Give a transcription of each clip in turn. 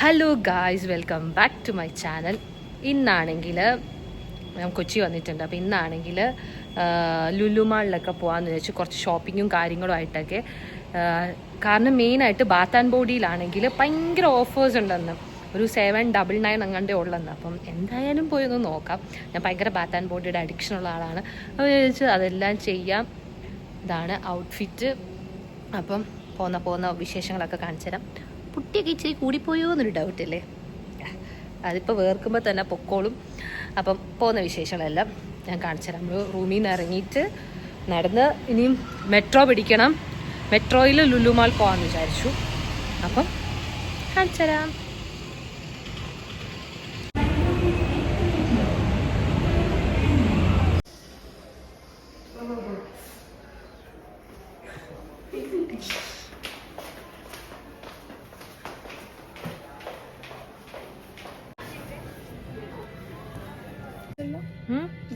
Hello guys, welcome back to my channel. ഇന്നാണെങ്കിൽ ഞാൻ കൊച്ചി വന്നിട്ടുണ്ട്. അപ്പോൾ ഇന്നാണെങ്കിൽ ലുലു മാളിലൊക്കെ പോകാമെന്ന് വെച്ച് കുറച്ച് ഷോപ്പിങ്ങും കാര്യങ്ങളും ആയിട്ടൊക്കെ. കാരണം മെയിനായിട്ട് ബാത്ത് ആൻഡ് ബോഡിയിലാണെങ്കിൽ ഭയങ്കര ഓഫേഴ്സ് ഉണ്ടെന്ന്, ഒരു 799 അങ്ങാണ്ടേ ഉള്ളെന്ന്. അപ്പം എന്തായാലും പോയി ഒന്ന് നോക്കാം. ഞാൻ ഭയങ്കര ബാത്ത് ആൻഡ് ബോഡിയുടെ അഡിക്ഷനുള്ള ആളാണ്. അപ്പോൾ ചോദിച്ചു അതെല്ലാം ചെയ്യാം. ഇതാണ് ഔട്ട്ഫിറ്റ്. അപ്പം പോകുന്ന വിശേഷങ്ങളൊക്കെ കാണിച്ചു തരാം. കുട്ടിയൊക്കെ ഇച്ചിരി കൂടിപ്പോയോ എന്നൊരു ഡൗട്ടില്ലേ, അതിപ്പോൾ വേർക്കുമ്പോൾ തന്നെ പൊക്കോളും. അപ്പം പോകുന്ന വിശേഷങ്ങളെല്ലാം ഞാൻ കാണിച്ചു തരാം. നമ്മൾ റൂമിൽ നിന്ന് ഇറങ്ങിയിട്ട് നടന്ന് ഇനിയും മെട്രോ പിടിക്കണം. മെട്രോയിൽ ലുലു മാൾ പോകാമെന്ന് വിചാരിച്ചു. അപ്പം കാണിച്ചു തരാം.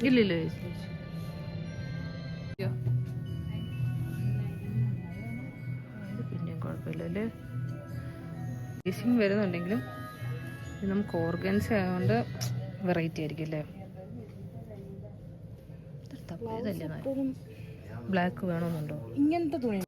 ഇല്ലല്ലോ, പിന്നെയും കുഴപ്പമില്ലല്ലേ. ഫിനിഷിങ് വരുന്നുണ്ടെങ്കിലും നമുക്ക് ഓർഗൻസ് ആയതുകൊണ്ട് വെറൈറ്റി ആയിരിക്കും അല്ലേ. ഇതല്ലേ ബ്ലാക്ക് വേണമെന്നുണ്ടോ? ഇങ്ങനത്തെ തുണി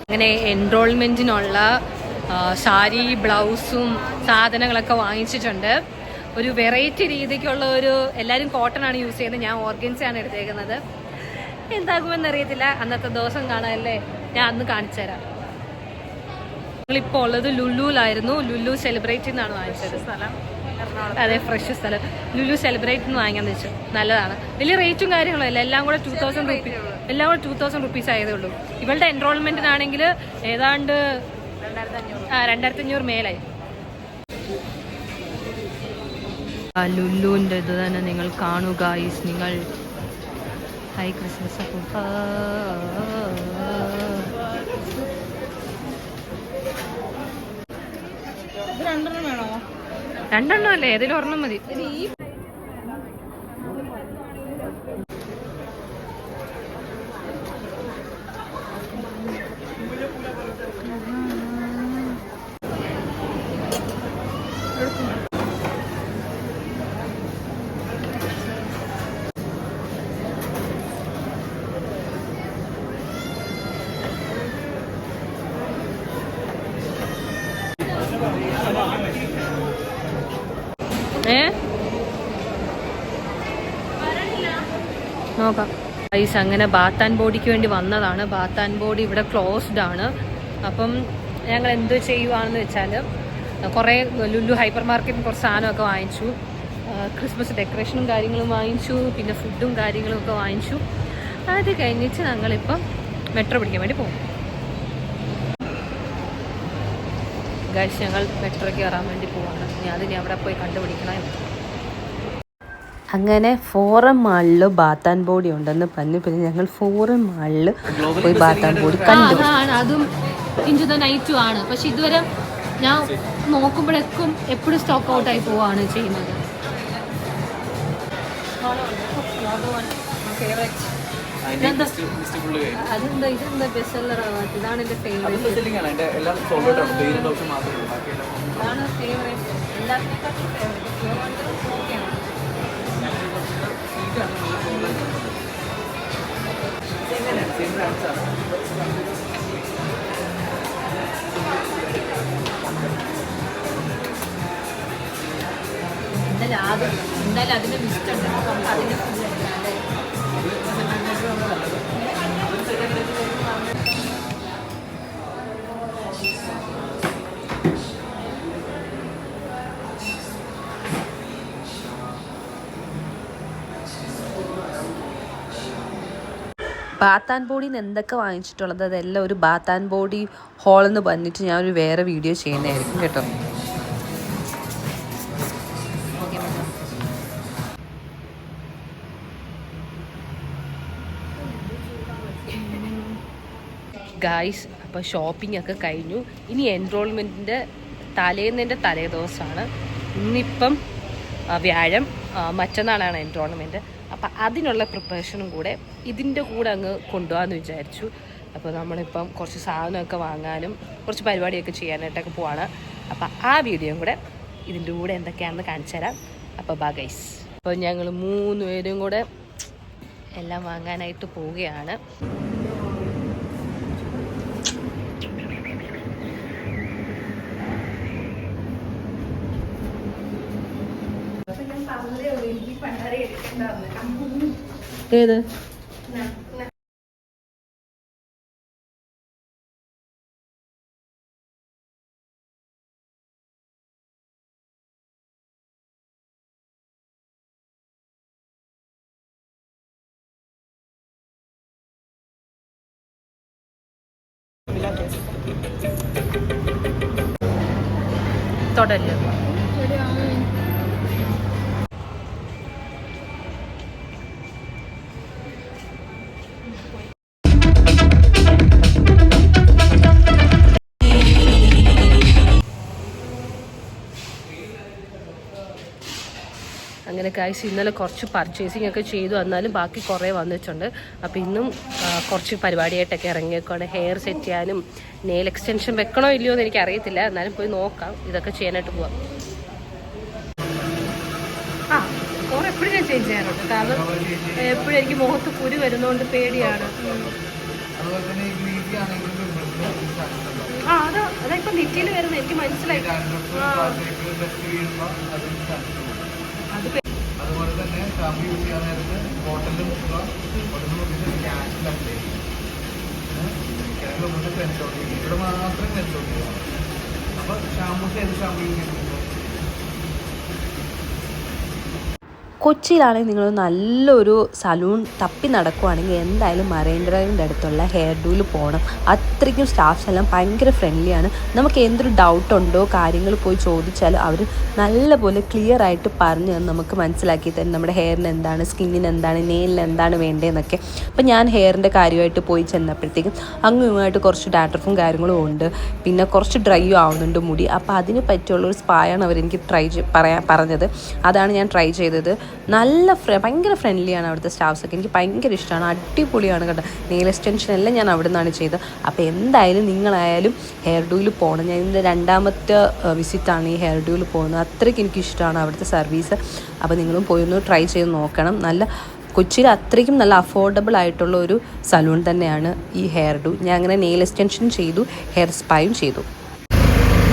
അങ്ങനെ എൻറോൾമെൻറ്റിനുള്ള സാരി, ബ്ലൗസും സാധനങ്ങളൊക്കെ വാങ്ങിച്ചിട്ടുണ്ട്. ഒരു വെറൈറ്റി രീതിക്കുള്ള എല്ലാവരും കോട്ടൺ ആണ് യൂസ് ചെയ്യുന്നത്. ഞാൻ ഓർഗൻസാണ് എടുത്തേക്കുന്നത്. എന്താകുമെന്നറിയത്തില്ല, അന്നത്തെ ദിവസം കാണാമല്ലേ. ഞാൻ അന്ന് കാണിച്ചു തരാം. ഞങ്ങളിപ്പോൾ ഉള്ളത് ലുലുലായിരുന്നു. ലുലു സെലിബ്രേറ്റ് എന്നാണ് വാങ്ങിച്ചത് സ്ഥലം. അതെ, ഫ്രഷ് സ്ഥലം. ലുലു സെലിബ്രേറ്റ് എന്ന് വാങ്ങാന്ന് വെച്ചു. നല്ലതാണ്. വലിയ റേറ്റും കാര്യങ്ങളും ഇല്ല. എല്ലാം കൂടെ 2000 റുപ്പീസ് ആയതേ ഉള്ളൂ. ഇവളുടെ എൻറോൾമെന്റിനാണെങ്കിൽ ഏതാണ്ട് 2500 മേലായി. ലുലുവിൻ്റെ ഇത് തന്നെ നിങ്ങൾ കാണുക. നിങ്ങൾ ഹൈ ക്രിസ്മസ് അപ്പൂപ്പ. രണ്ടെണ്ണം അല്ലേ, ഏതെങ്കിലും ഒരെണ്ണം മതി. നോക്കാം. ഐസ് അങ്ങനെ ബാത്ത് ആൻഡ് ബോഡിക്ക് വേണ്ടി വന്നതാണ്. ബാത്ത് ആൻഡ് ബോഡി ഇവിടെ ക്ലോസ്ഡ് ആണ്. അപ്പം ഞങ്ങൾ എന്ത് ചെയ്യുവാണെന്ന് വെച്ചാൽ കുറേ ലുലു ഹൈപ്പർ മാർക്കറ്റിൽ കുറച്ച് സാധനമൊക്കെ വാങ്ങിച്ചു. ക്രിസ്മസ് ഡെക്കറേഷനും കാര്യങ്ങളും വാങ്ങിച്ചു. പിന്നെ ഫുഡും കാര്യങ്ങളും ഒക്കെ വാങ്ങിച്ചു. അത് കഴിഞ്ഞിട്ട് ഞങ്ങളിപ്പം മെട്രോ പിടിക്കാൻ വേണ്ടി പോകും. ഗൈസ്, ഞങ്ങൾ മെട്രോയ്ക്ക് കയറാൻ വേണ്ടി പോവാണ്. അതിന് അവിടെ പോയി കണ്ടുപിടിക്കണം. അങ്ങനെ ഫോറം മാളിൽ ബാത്ത് ആൻഡ് ബോഡി ഉണ്ടെന്ന് പറഞ്ഞു. പിന്നെ ഞങ്ങൾ ഫോറം മാളിൽ പോയി ബാത്ത് ആൻഡ് ബോഡി കണ്ടു. അതും ഇൻറ്റു ദ നൈറ്റും ആണ്. പക്ഷെ ഇതുവരെ ഞാൻ നോക്കുമ്പോഴേക്കും എപ്പോഴും സ്റ്റോക്ക് ഔട്ട് ആയി പോവാണ് ചെയ്യുന്നത്. അതെന്താ ഇതെന്താ ബെസ്റ്റ് സെല്ലർ ആവാത്ത? ഇതാണ് എൻ്റെ ഫേവറേറ്റ്. ഇതാണ് ഫേവറേറ്റ്. എല്ലാത്തിനെക്കാട്ടും ഫേവറേറ്റ്. എന്തായാലും അതിന് മിസ്റ്റുണ്ട്. അതിന് ബാത്ത് ആൻഡ് ബോഡിയിൽ നിന്ന് എന്തൊക്കെ വാങ്ങിച്ചിട്ടുള്ളത് അതെല്ലാം ഒരു ബാത്ത് ആൻഡ് ബോഡി ഹോളിൽ നിന്ന് വന്നിട്ട് ഞാനൊരു വേറെ വീഡിയോ ചെയ്യുന്നതായിരിക്കും കേട്ടോ. ഗായ്സ്, അപ്പോൾ ഷോപ്പിംഗ് ഒക്കെ കഴിഞ്ഞു. ഇനി എൻറോൾമെൻറ്റിൻ്റെ തലേദിവസമാണ്. ഇന്നിപ്പം വ്യാഴം, മറ്റന്നാളാണ് എൻറോൾമെൻറ്റ്. അപ്പം അതിനുള്ള പ്രിപ്പറേഷനും കൂടെ ഇതിൻ്റെ കൂടെ അങ്ങ് കൊണ്ടുപോകാമെന്ന് വിചാരിച്ചു. അപ്പോൾ നമ്മളിപ്പം കുറച്ച് സാധനമൊക്കെ വാങ്ങാനും കുറച്ച് പരിപാടിയൊക്കെ ചെയ്യാനായിട്ടൊക്കെ പോവാണ്. അപ്പം ആ വീഡിയോയും കൂടെ ഇതിൻ്റെ കൂടെ എന്തൊക്കെയാണെന്ന് കാണിച്ചു തരാം. അപ്പോൾ ബാ ഗൈസ്. അപ്പോൾ ഞങ്ങൾ 3 പേരും കൂടെ എല്ലാം വാങ്ങാനായിട്ട് പോവുകയാണ്. ഏത് തൊടല് അങ്ങനെ ഗൈസ്, ഇന്നലെ കുറച്ച് പർച്ചേസിങ് ഒക്കെ ചെയ്തു, എന്നാലും ബാക്കി കുറേ വന്നിട്ടുണ്ട്. അപ്പോൾ ഇന്നും കുറച്ച് പരിപാടിയായിട്ടൊക്കെ ഇറങ്ങിയേക്കാണ്. ഹെയർ സെറ്റ് ചെയ്യാനും നെയിൽ എക്സ്റ്റൻഷൻ വെക്കണോ ഇല്ലയോ എന്ന് എനിക്കറിയത്തില്ല, എന്നാലും പോയി നോക്കാം. ഇതൊക്കെ ചെയ്യാനായിട്ട് പോവാം. കുറേ എപ്പോഴും ഞാൻ ചേഞ്ച് ചെയ്യാറുണ്ട്, കാരണം എപ്പോഴും എനിക്ക് മുഖത്ത് കുരു വരുന്നതുകൊണ്ട് പേടിയാണ്. അതായിപ്പോൾ നെറ്റിയിൽ വരുന്നത് എനിക്ക് മനസ്സിലായി. അതുപോലെ തന്നെ ഷാമ്പു യൂസ് ചെയ്യാൻ നേരത്ത് ബോട്ടലിൽ മുക്കുക, ക്ലെൻസ് ഔട്ട് ചെയ്യും. ഇവിടെ മാത്രം ക്ലെൻസ് ഔട്ട് ചെയ്യുക. അപ്പോൾ ഷാമ്പൂസ് ഏത് ഷാമ്പു യൂസ് ചെയ്യുമ്പോൾ കൊച്ചിയിലാണെങ്കിൽ നിങ്ങൾ നല്ലൊരു സലൂൺ തപ്പി നടക്കുവാണെങ്കിൽ എന്തായാലും മറൈൻ ഡ്രൈവിൻ്റെ അടുത്തുള്ള ഹെയർ ഡൂയിൽ പോകണം. അത്രയ്ക്കും സ്റ്റാഫ്സ് എല്ലാം ഭയങ്കര ഫ്രണ്ട്ലിയാണ്. നമുക്ക് എന്തൊരു ഡൗട്ടുണ്ടോ കാര്യങ്ങൾ പോയി ചോദിച്ചാൽ അവർ നല്ലപോലെ ക്ലിയർ ആയിട്ട് പറഞ്ഞു തന്ന് നമുക്ക് മനസ്സിലാക്കി തരും നമ്മുടെ ഹെയറിന് എന്താണ്, സ്കിന്നിന് എന്താണ്, നെയിലിന് എന്താണ് വേണ്ടതെന്നൊക്കെ. അപ്പം ഞാൻ ഹെയറിൻ്റെ കാര്യമായിട്ട് പോയി ചെന്നപ്പോഴത്തേക്കും അങ്ങുമായിട്ട് കുറച്ച് ഡാൻഡ്രഫും കാര്യങ്ങളും ഉണ്ട്, പിന്നെ കുറച്ച് ഡ്രൈയും ആവുന്നുണ്ട് മുടി. അപ്പോൾ അതിന് പറ്റിയുള്ളൊരു സ്പായാണ് അവരെനിക്ക് പറഞ്ഞത്. അതാണ് ഞാൻ ട്രൈ ചെയ്തത്. നല്ല ഭയങ്കര ഫ്രണ്ട്ലിയാണ് അവിടുത്തെ സ്റ്റാഫ്സൊക്കെ. എനിക്ക് ഭയങ്കര ഇഷ്ടമാണ്, അടിപൊളിയാണ് കേട്ടോ. നെയിൽ എക്സ്റ്റൻഷൻ എല്ലാം ഞാൻ അവിടെ നിന്നാണ് ചെയ്തത്. അപ്പോൾ എന്തായാലും നിങ്ങളായാലും ഹെയർ ഡൂയിൽ പോകണം. ഞാൻ ഇതിൻ്റെ 2ാമത്തെ വിസിറ്റാണ് ഈ ഹെയർ ഡൂയിൽ പോകുന്നത്. അത്രയ്ക്ക് എനിക്കിഷ്ടമാണ് അവിടുത്തെ സർവീസ്. അപ്പോൾ നിങ്ങളും പോയി ഒന്ന് ട്രൈ ചെയ്ത് നോക്കണം. കൊച്ചിയിൽ അത്രയ്ക്കും നല്ല അഫോർഡബിൾ ആയിട്ടുള്ള ഒരു സലൂൺ തന്നെയാണ് ഈ ഹെയർ ഡൂ. ഞാൻ അങ്ങനെ നെയിൽ എക്സ്റ്റൻഷൻ ചെയ്തു, ഹെയർ സ്പായും ചെയ്തു.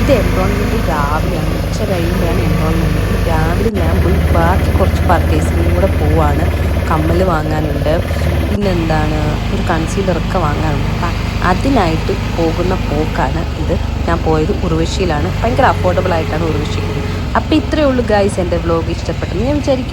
ഇത് എൻറോൾമെൻറ്റ് രാവിലെയാണ്, ഉച്ച കഴിയുമ്പോഴാണ് എൻറോൾമെൻറ്റ്. രാവിലെ ഞാൻ പോയി ബാക്കി കുറച്ച് പർച്ചേസിനും കൂടെ പോവാണ്. കമ്മൽ വാങ്ങാനുണ്ട്, പിന്നെന്താണ് ഒരു കൺസീലറൊക്കെ വാങ്ങാനുണ്ട്. അപ്പം അതിനായിട്ട് പോകുന്ന പോക്കാണ് ഇത്. ഞാൻ പോയത് ഉർവശിയിലാണ്. ഭയങ്കര അഫോർഡബിൾ ആയിട്ടാണ് ഉർവശിക്കുന്നത്. അപ്പോൾ ഇത്രയേ ഉള്ളൂ ഗൈസ്. എൻ്റെ വ്ലോഗ് ഇഷ്ടപ്പെട്ടെന്ന് ഞാൻ വിചാരിക്കുന്നു.